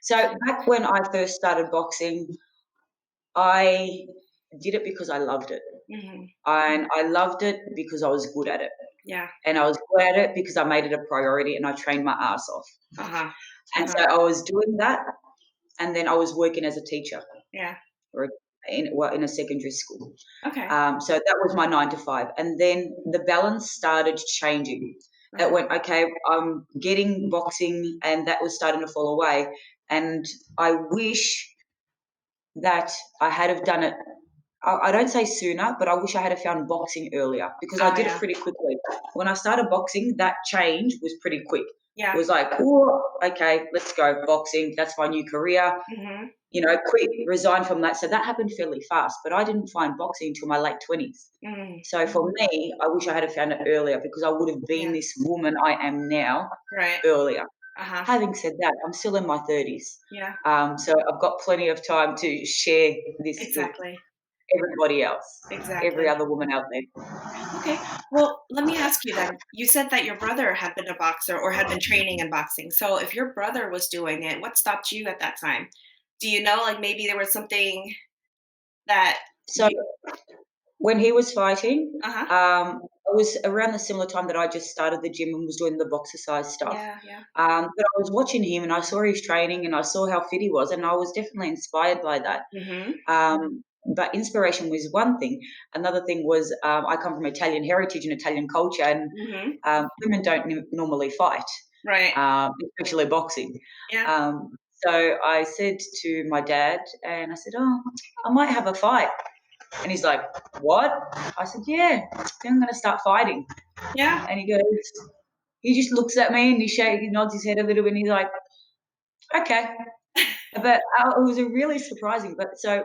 So back when I first started boxing, I did it because I loved it. Mhm. And I loved it because I was good at it. Yeah. And I was good at it because I made it a priority and I trained my ass off. Uh-huh. And Uh-huh. so I was doing that, and then I was working as a teacher Yeah. or in a secondary school. Okay. So that was my 9 to 5. And then the balance started changing. It Uh-huh. went, okay, I'm getting boxing, and that was starting to fall away. And I wish that I had have done it. I don't say sooner, but I wish I had have found boxing earlier because I Oh, did it yeah. pretty quickly. When I started boxing, that change was pretty quick. It Yeah. was like, oh, okay, let's go boxing. That's my new career. Mhm. Quit, resign from that. So that happened fairly fast, but I didn't find boxing until my late 20s. Mm. So for me, I wish I had have found it earlier because I would have been Yeah. this woman I am now Right. earlier. Uh-huh. Having said that, I'm still in my 30s. Yeah. So I've got plenty of time to share this with Exactly. everybody else, every Exactly. other woman out there. Okay. Well, let me ask you then. You said that your brother had been a boxer or had been training in boxing. So if your brother was doing it, what stopped you at that time? Do you know, like maybe there was something that So you when he was fighting, Uh-huh. it was around the similar time that I just started the gym and was doing the boxercise stuff. Yeah, yeah. But I was watching him and I saw his training and I saw how fit he was, and I was definitely inspired by that. Mhm. But inspiration was one thing. Another thing was I come from Italian heritage and Italian culture, and Mhm. women don't normally fight, Right. especially boxing. Yeah. So I said to my dad, and I said, "Oh, I might have a fight." And he's like, "What?" I said, "Yeah, I'm going to start fighting." Yeah. And he just looks at me and he nods his head a little bit, and he's like, "Okay." But it was a really surprising. But so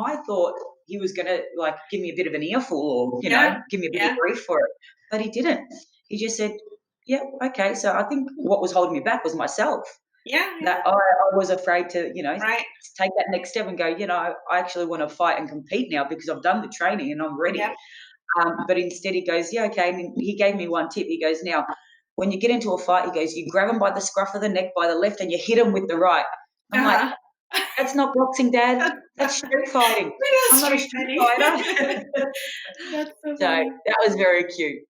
my thought, he was going to like give me a bit of an earful, or Yeah. give me a bit of Yeah. grief for it, but he didn't. He just said, "Yeah, okay." So I think what was holding me back was myself. Yeah, That yeah. I was afraid to, Right. take that next step and go, I actually want to fight and compete now because I've done the training and I'm ready. Yep. But instead he goes, yeah, okay. And he gave me one tip. He goes, now, when you get into a fight, he goes, you grab him by the scruff of the neck by the left and you hit him with the right. I'm like, Uh-huh. that's not boxing, Dad. That's street fighting. It is I'm not a street street fighting. fighter. That's so So funny. that was very cute.